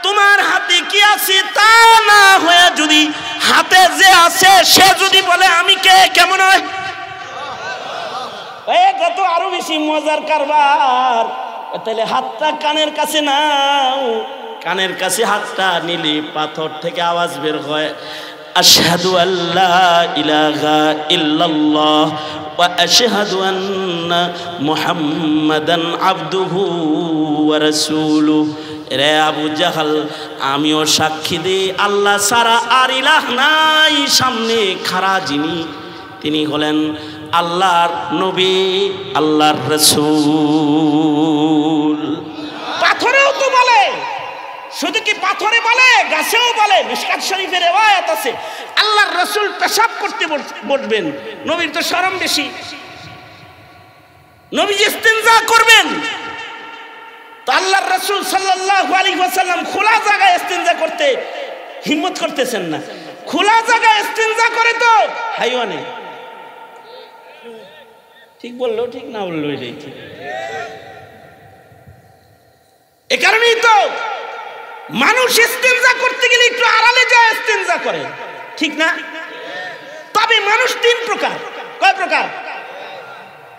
তোমার হাতে কি আছে তা না হয়ে যদি হাতে যে আছে সে যদি বলে আমি কে, কেমন হয়? এটা তো আরো বেশি মজার কারবার। তাহলে হাতটা কানের কাছে নাও, কানের কাছে হাতটা নিলে পাথর থেকে আওয়াজ বের হয়, আশহাদু আল্লা ইলাহা ইল্লাল্লাহ ওয়া আশহাদু আন্না মুহাম্মাদান আবদুহু ওয়া রাসূলুহু। রে আবু জাহাল, আমিও সাক্ষী দিই আল্লাহ ছাড়া আর ইলাহ নাই, সামনে খাড়া যিনি তিনি হলেন আল্লাহর নবী, আল্লাহর রাসূল। পাথরেও তো বলে, শুধু কি পাথরে বলে, গাছেও বলে। মিশকাত শরীফের রিওয়ায়াত আছে, আল্লাহর রাসূল পেশাব করতে বসবেন, নবীর তো শরম বেশি, নবী ইস্তিনজা করবেন, তো আল্লাহর রাসূল সাল্লাল্লাহু আলাইহি ওয়াসাল্লাম খোলা জায়গায় ইস্তিনজা করতে হিম্মত করতেছেন না। খোলা জায়গায় ইস্তিনজা করে তো হাইওয়ানে। ঠিক বললো, ঠিক না বললো, এটাই ঠিক। এ কারণেই তো মানুষ ইস্তিনজা করতে গেলে একটু আড়ালে যায় ইস্তিনজা করে, ঠিক না? তবে মানুষ তিন প্রকার। কয় প্রকার?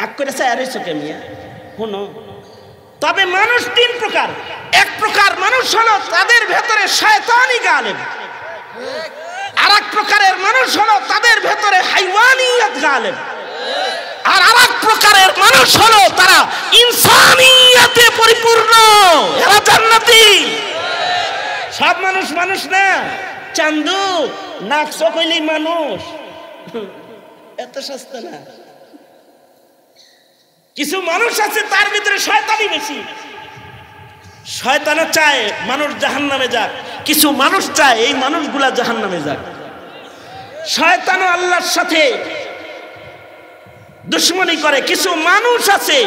আগ করে চাইছো কে মিয়া, শোনো। তবে মানুষ তিন প্রকার। এক প্রকার মানুষ হলো তাদের ভেতরে শয়তানি গালেব, আর এক প্রকারের মানুষ হলো তাদের ভেতরে হাইওয়ানিয়ত গালেব, আর আরেক প্রকারের মানুষ হলো তারা ইনসানিয়তে পরিপূর্ণ, এরা জান্নাতি। সব মানুষ মানুষ না, চান্দু নাক চকইলেই মানুষ, এত সস্তা না। কিছু মানুষ আছে তার ভিতরে শয়তানি বেশি, শয়তানও চায় মানুষ জাহান্নামে যাক, কিছু মানুষ চায় এই মানুষগুলা জাহান্নামে যাক। শয়তানও আল্লাহর সাথে দুশ্মনী করে। কিছু মানুষ আছে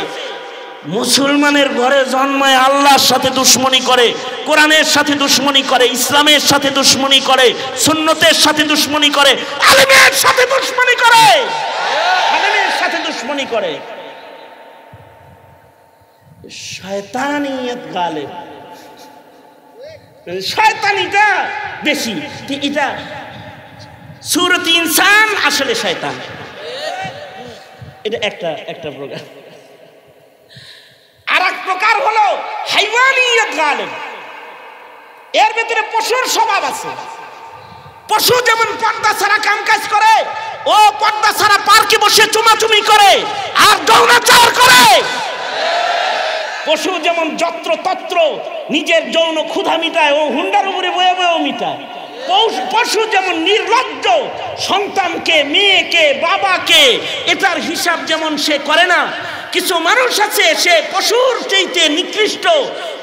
মুসলমানের ঘরে জন্মায় আল্লাহর সাথে দুশ্মনী করে, কোরআনের সাথে দুশ্মনী করে, ইসলামের সাথে দুশ্মনী করে, সুন্নতের সাথে দুশ্মনী করে, আলেমের সাথে দুশ্মনী করে, আলেমের সাথে দুশ্মনী করে। শয়তানিয়ত গালেব, শয়তানিটা বেশি। এটা সূরত ইনসান আসলে শয়তান, এটা একটা প্রকার। আর এক প্রকার হলো হাইওয়ানিয়ত গালেব, এর ভিতরে পশুর স্বভাব আছে। পশু যেমন পর্দা ছাড়া কাম কাজ করে, ও পর্দা ছাড়া পার্কে বসে চুমাচুমি করে আর যৌনাচার করে। পশু যেমন যত্র তত্র নিজের যৌন ক্ষুধা মিটায়, ও হুন্ডার উপরে বয়ে বয়েও মিটায়। পশু যেমন নির্লজ্জ, সন্তানকে, মেয়েকে, বাবাকে এটার হিসাব যেমন সে করে না, কিছু মানুষ আছে সে পশুর চাইতে নিকৃষ্ট।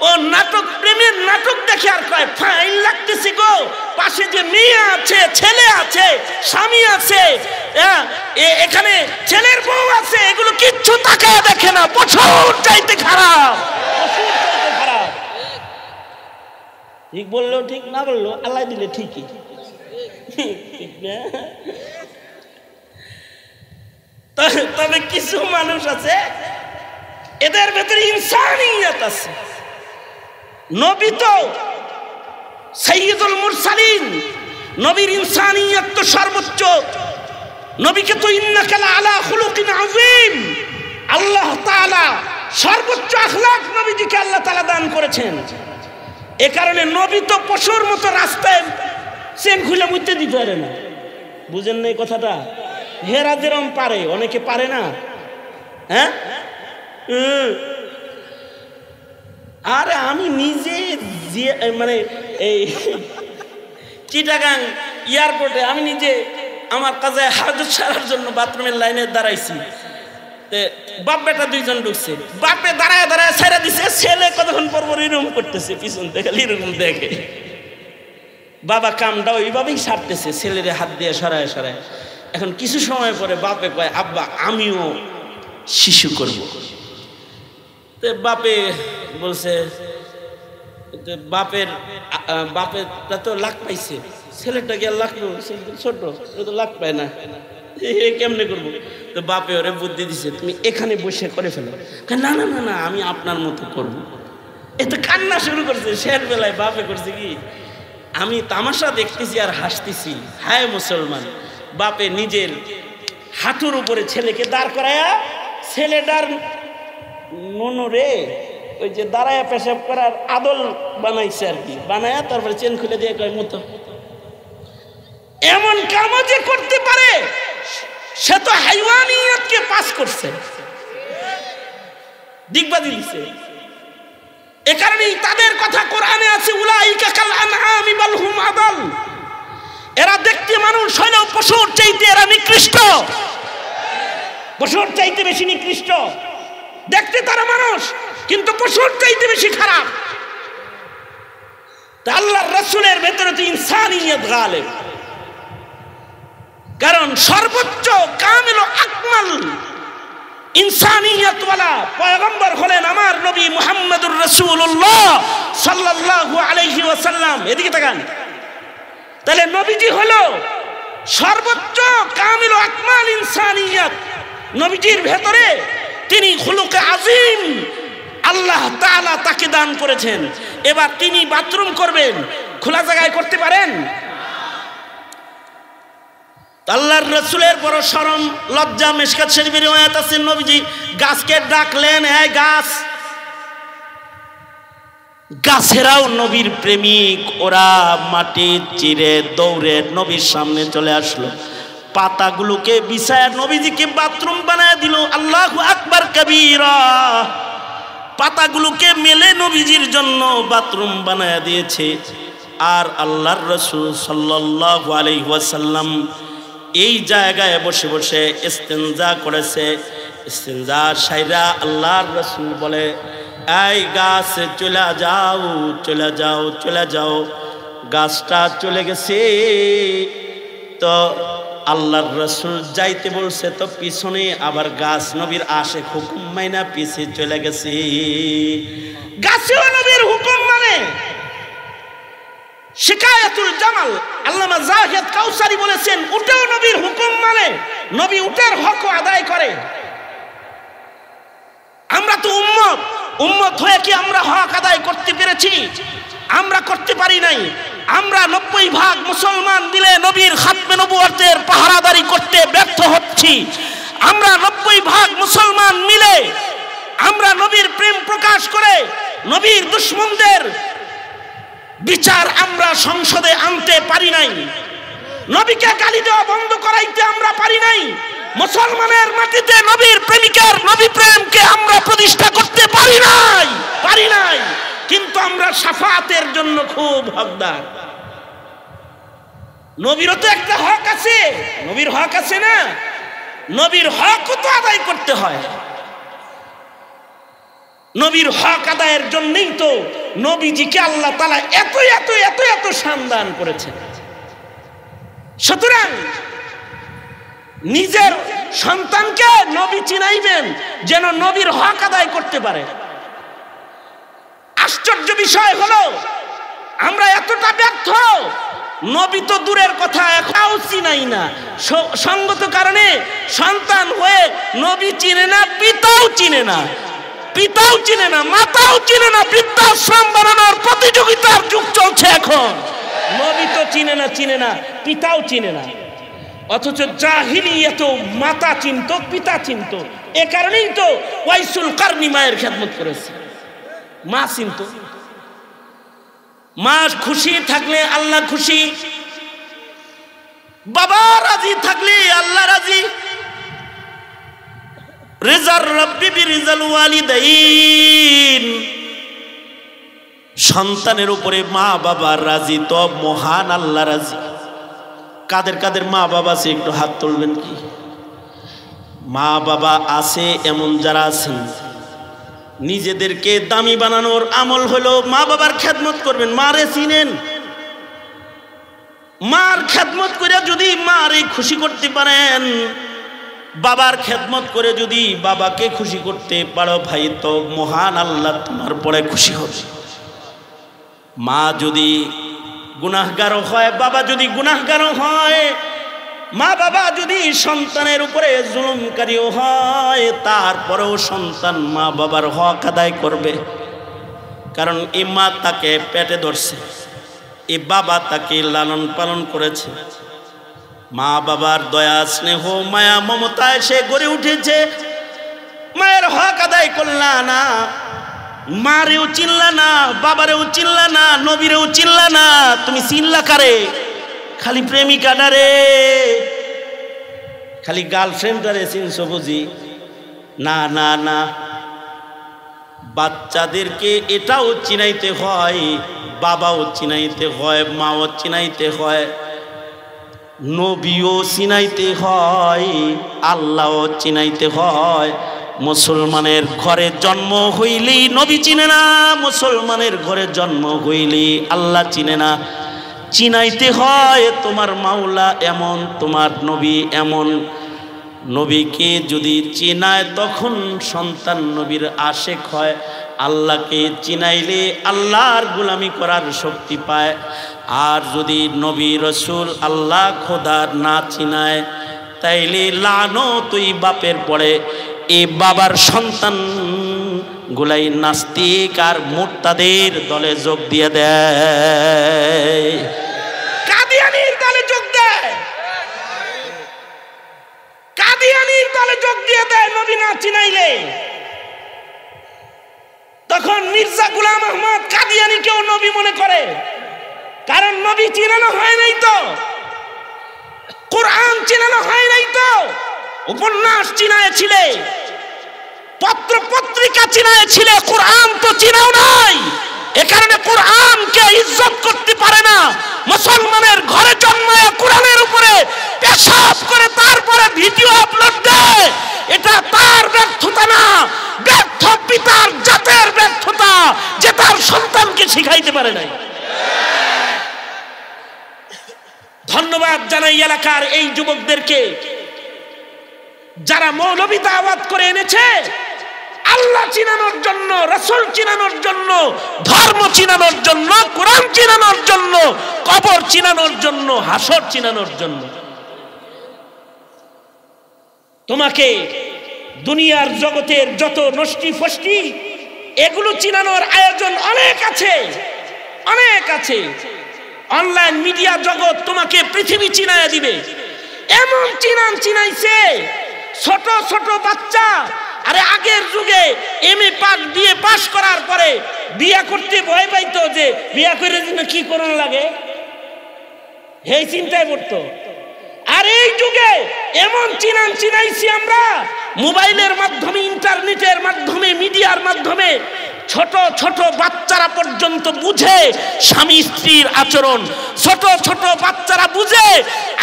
ও নাটক, প্রেমের নাটক দেখে আর কয় ফাইন লাগতেছে গো, পাশে যে মেয়ে আছে, ছেলে আছে, স্বামী আছে, এখানে ছেলের বউ আছে, এগুলো কিচ্ছু তাকায় দেখে না, পশুর চাইতে খারাপ, পশুর চাইতে খারাপ। ঠিক বললেও ঠিক, না বললেও আল্লাহ দিলে ঠিকই, ঠিক না? তবে কিছু মানুষ আছে এদের ভেতরে ইনসানিয়ত আছে। নবী তো সাইয়্যিদুল মুরসালিন, নবীর ইনসানিয়ত তো সর্বোচ্চ। নবীকে তো ইন্নাকা আলা খুলুকিন আযীম, আল্লাহ তাআলা সর্বোচ্চ আখলাক নবীজিকে আল্লাহ তাআলা দান করেছেন। এ কারণে নবী তো পশুর মতো রাস্তায় চেন খুলে মুইতে দিতে পারে না। বুঝেন না এই কথাটা? হেরা যেরকম পারে, অনেকে পারে না। হ্যাঁ, আরে আমি নিজে মানে এই চিটাগাং এয়ারপোর্টে আমি নিজে আমার কাজে হাজত সারার জন্য বাথরুমের লাইনে দাঁড়াইছি। বাপ বেটা দুইজন ঢুকছে, বাপে দাঁড়ায় দাঁড়ায় ছেড়ে দিছে, ছেলে কতক্ষণ পর পর এরকম করতেছে, পিছন থেকে এরকম দেখে। বাবা কামটা ওইভাবেই সারতেছে, ছেলের হাত দিয়ে সরায় সরায়। এখন কিছু সময় পরে বাপে কয়, আব্বা আমিও শিশু করব। তো বাপে বলছে, বাপেরটা তো লাখ পাইছে, ছেলেটা গিয়ে লাখ ছোট, তো লাখ পায় না, কেমনে করবো? তো বাপে ওরে বুদ্ধি দিছে, তুমি এখানে বসে করে ফেলো। না না না না, আমি আপনার মতো করবো। এতে কান্না শুরু করছে। শের বেলায় বাপে করছে কি, আমি তামাশা দেখতেছি আর হাসতেছি। হায় মুসলমান, বাপে নিজের হাঁটুর উপরে ছেলেকে দাঁড় করায়া, ছেলেটার ননরে ওই যে দাঁড়ায়া পেশাব করার আদল বানাইছে আর কি, বানায়া তারপরে চেন খুলে দিয়ে কয় মতো। এমন কামও যে করতে পারে, সে তো হাইওয়ানিয়তকে পাস করছে, দিগবাজি দিছে। এ কারণেই তাদের কথা কোরআনে আছে, উলাইকা কাল আনআমি বাল হুম আদাল। এরা দেখতে মানুষ হলেও পশুর চাইতে এরা নিকৃষ্ট, পশুর চাইতে বেশি নিকৃষ্ট। দেখতে তারা মানুষ, কিন্তু পশুর চাইতে বেশি খারাপ। তা আল্লাহর রাসূলের ভেতরে তো ইনসানিয়ত গালেব, কারণ সর্বোচ্চ কামিল ও আকমাল ইনসানিয়ত ওয়ালা পয়গম্বর হলেন আমার নবী মুহাম্মদুর রাসূলুল্লাহ সাল্লাল্লাহু আলাইহি ওয়াসাল্লাম। এদিকে তাকান, তাহলে নবীজি হলো সর্বোচ্চ কামিল ও আকমাল ইনসানিয়ত। নবীজির ভেতরে তিনি খুলুকে আযীম আল্লাহ তাআলা তাকে দান করেছেন। এবার তিনি বাথরুম করবেন, খোলা জায়গায় করতে পারেন? আল্লাহর রাসূলের বড় শরম লজ্জা। মিশকাত শরীফের riwayat আছে, নবীজি গাছকে ডাকলেন, এই গাছ। গাছেরাও নবীর প্রেমিক, ওরা মাটি চিরে দৌড়ে নবীর সামনে চলে আসলো, পাতাগুলোকে বিছায় নবীজিকে বাথরুম বানায় দিল। আল্লাহু আকবার কবীরা। পাতাগুলোকে মেলে নবীজির জন্য বাথরুম বানায় দিয়েছে। আর আল্লাহর রাসূল সাল্লাল্লাহু আলাইহি ওয়াসাল্লাম এই জায়গায় বসে বসে ইস্তেনজা করেছে। ইস্তেনজা সাইরা আল্লাহর রাসূল বলে, এই গাছ চলে যাও, চলে যাও, চলে যাও। গাছটা চলে গেছে। তো আল্লাহর রাসূল যাইতে বলছে, তো পিছনে আবার গাছ নবীর আশিক হুকুম মাইনা পিছে চলে গেছে। গাছেও নবীর হুকুম মানে। শিকায়াতুল জামাল আল্লামা জাহিদ কাউসারি বলেছেন, উটেও নবীর হুকুম মানে, নবী উটের হক আদায় করে। আমরা তো উম্মত হয়ে কি আমরা হক আদায় করতে পেরেছি? আমরা করতে পারি নাই। আমরা 90% মুসলমান মিলে নবীর খাতমে নবুয়তের পাহারাদারি করতে ব্যর্থ হচ্ছি। আমরা 90% মুসলমান মিলে আমরা নবীর প্রেম প্রকাশ করে নবীর দুশমনদের বিচার আমরা সংসদে আনতে পারি নাই। নবীকে গালি দেওয়া বন্ধ করাইতে আমরা পারি নাই। মুসলমানের মাটিতে নবীর প্রেমিকের নবী প্রেমকে আমরা প্রতিষ্ঠা করতে পারি নাই। কিন্তু আমরা শাফাতের জন্য খুব হকদার। নবীরও তো একটা হক আছে, নবীর হক আছে না? নবীর হক তো আদায় করতে হয়। নবীর হক আদায়ের জন্যই তো নবীজিকে আল্লাহ তাআলা এত এত এত এত সম্মান করেছেন। সুতরাং নিজের সন্তানকে নবী চিনাইবেন যেন নবীর হক আদায় করতে পারে। আশ্চর্য বিষয় হলো আমরা এতটা ব্যর্থ, নবী তো দূরের কথা একাও চিনাই না। সঙ্গত কারণে সন্তান হয়ে নবী চিনে না, পিতাও চিনে না, পিতাও চিনে না, মাতাও চিনে না। বৃদ্ধাশ্রম বানানোর প্রতিযোগিতার যুগ চলছে এখন। নবী তো চিনে না, পিতাও চিনে না। অথচ জাহিলিয়াত মাতা চিনত, পিতা চিনত। এ কারণেই তো ওয়াইসুল কারনি মায়ের খেদমত করেছে, মা চিনত। মা খুশি থাকলে আল্লাহ খুশি, বাবা রাজি থাকলে আল্লাহ রাজি। রিজার রাব্বি বিরিজাল ওয়ালিদাইন, সন্তানের উপরে মা বাবা রাজি তো মহান আল্লাহ রাজি। কাদের কাদের মা বাবা আছে একটু হাত তুলবেন কি? মা বাবা আছে এমন যারা আছেন, নিজেদেরকে দামি বানানোর আমল হলো মা বাবার খেদমত করবেন। মারে চিনেন, মার খেদমত করে যদি মারে খুশি করতে পারেন, বাবার খেদমত করে যদি বাবাকে খুশি করতে পারো ভাই, তো মহান আল্লাহ তোমার পরে খুশি হবে। মা যদি গুনাহগার হয়, বাবা যদি গুনাহগার হয়, মা বাবা যদি সন্তানের উপরে জুলুমকারীও হয়, তারপরেও সন্তান মা বাবার হক আদায় করবে। কারণ এই মা তাকে পেটে ধরছে, এই বাবা তাকে লালন পালন করেছে। মা বাবার দয়া স্নেহ মায়া মমতায় সে গড়ে উঠেছে। মায়ের হক আদায় করলা না, মারেও চিনলা না, বাবারেও চিনলা না, নবীরেও চিনলা না, তুমি চিনলা কারে? খালি প্রেমিকাটারে, খালি গার্লফ্রেন্ডটারে চিনছো বুঝি? না না না, বাচ্চাদেরকে এটাও চিনাইতে হয়, বাবাও চিনাইতে হয়, মাও চিনাইতে হয়, নবীও চিনাইতে হয়, আল্লাহও চিনাইতে হয়। মুসলমানের ঘরে জন্ম হইলেই নবী চিনে না, মুসলমানের ঘরে জন্ম হইলেই আল্লাহ চিনে না। চিনাইতে হয় তোমার মাওলা এমন, তোমার নবী এমন। নবীকে যদি চিনায় তখন সন্তান নবীর আশেক হয়। আল্লাহকে চিনাইলে আল্লাহর গোলামি করার শক্তি পায়। আর যদি নবী রসুল আল্লাহ খোদার না চিনায়, তাইলে লানত ওই বাপের পড়ে। এই বাবার সন্তান গুলাই নাস্তিক আর মুরতাদের দলে যোগ দিয়ে দেয়, কাদিয়ানির দলে যোগ দেয়, কাদিয়ানির দলে যোগ দিয়ে দেয় নবী না চিনাইলে। তখন মির্জা গোলাম আহমদ কাদিয়ানিকেও নবী মনে করে, কারণ নবী চিনানো হয় নাই তো, কোরআন চিনানো হয় নাই তো, উপন্যাস চিনাইছিলে, পত্র পত্রিকা চিনাইছিলে, কোরআন তো চিনাও নাই। এ কারণে কোরআনকে ইজ্জত করতে পারে না। মুসলমানের ঘরে জন্মায় কোরআনের উপরে পেশাব করে তারপরে ভিডিও আপলোড দেয়, এটা তার ব্যর্থতা না, ব্যর্থ পিতার জাতের ব্যর্থতা যে তার সন্তানকে শিখাইতে পারে নাই। ধন্যবাদ জানাই এলাকার এই যুবকদেরকে যারা মৌলবী দাওয়াত করে এনেছে আল্লাহ চিনানোর জন্য, রাসূল চিনানোর জন্য, ধর্ম চিনানোর জন্য, কোরআন চিনানোর জন্য, কবর চিনানোর জন্য, হাসর চিনানোর জন্য। তোমাকে দুনিয়ার জগতের যত নষ্টি ফষ্টি এগুলো চিনানোর আয়োজন অনেক আছে, অনেক আছে। অনলাইন মিডিয়া জগৎ তোমাকে পৃথিবী চিনায় দিবে। এমন চিনাইছে ছোট ছোট বাচ্চা। আরে আগের যুগে এমএ পাস বিএ পাস করার পরে বিয়া করতে ভয় পাইতো, যে বিয়া করে কি করণ লাগে, এই চিন্তায় পড়তো। আর এই যুগে এমন চিনাইছি আমরা মোবাইলের মাধ্যমে, ইন্টারনেটের মাধ্যমে, মিডিয়ার মাধ্যমে। ছোট ছোট বাচ্চারা পর্যন্ত বুঝে স্বামী স্ত্রীর আচরণ, ছোট ছোট বাচ্চারা বুঝে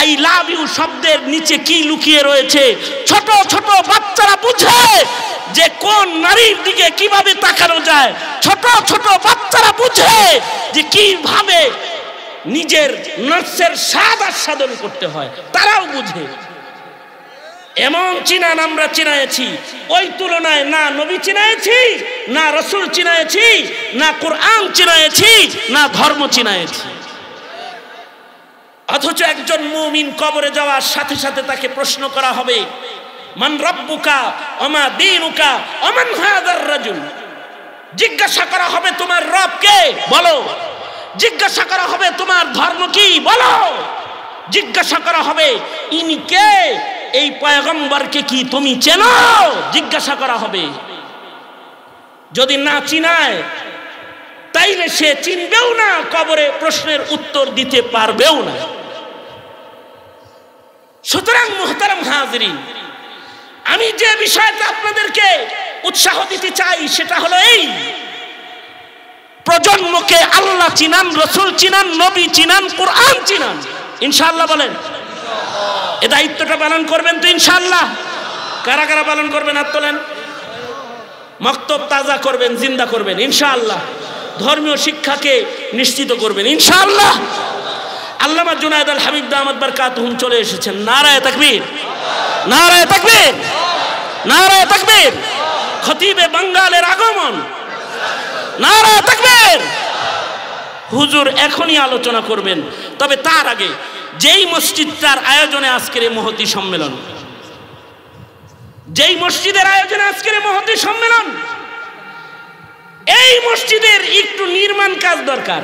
আই লাভ ইউ শব্দের নিচে কি লুকিয়ে রয়েছে, ছোট ছোট বাচ্চারা বুঝে যে কোন নারীর দিকে কিভাবে তাকানো যায়। ছোট ছোট বাচ্চারা বুঝে যে কিভাবে নিজের নফসের স্বাদ আস্বাদন করতে হয়, তারাও বুঝে। এমন চিনান আমরা চিনাইছি, ওই তুলনায় না নবী চিনাইছি, না রাসূল চিনাইছি, না কোরআন চিনাইছি, না ধর্ম চিনাইছি। অথচ একজন মুমিন কবরে যাওয়ার সাথে সাথে তাকে প্রশ্ন করা হবে, মান রাব্বুকা ওমা দীনুকা ওমান হাযার রাজুল। জিজ্ঞাসা করা হবে তোমার রব কে, বলো। জিজ্ঞাসা করা হবে তোমার ধর্ম কি, বলো। জিজ্ঞাসা করা হবে ইনি কে, এই পয়গম্বরকে কি তুমি চেনো, জিজ্ঞাসা করা হবে। যদি না চিনায় তাইলে সে চিনবেও না, কবরে প্রশ্নের উত্তর দিতে পারবেও না। সুতরাং মুহতারাম হাজিরিন, আমি যে বিষয়টা আপনাদেরকে উৎসাহ দিতে চাই সেটা হলো এই, প্রজন্মকে আল্লাহ চিনান, রাসূল চিনান, নবী চিনান, কোরআন চিনান। ইনশাআল্লাহ বলেন, এই দায়িত্বটা পালন করবেন তো ইনশাআল্লাহ? কারা কারা পালন করবেন হাত তোলেন। মক্তব তাজা করবেন, জিন্দা করবেন ইনশাআল্লাহ। ধর্মীয় শিক্ষাকে নিশ্চিত করবেন ইনশাআল্লাহ। আল্লামা জুনায়েদ আল হাবিব দামাত বারকাতুহুম চলে এসেছেন। নারায়ে তাকবীর, নারায়ে তাকবীর, নারায়ে তাকবীর। খতিবে বাঙ্গালের আগমন, নারায়ে তাকবীর। হুজুর এখনই আলোচনা করবেন, তবে তার আগে যেই মসজিদটার আয়োজনে আজকের এই মহতী সম্মেলন, যেই মসজিদের আয়োজনে আজকের এই মহতী সম্মেলন, এই মসজিদের একটু নির্মাণ কাজ দরকার।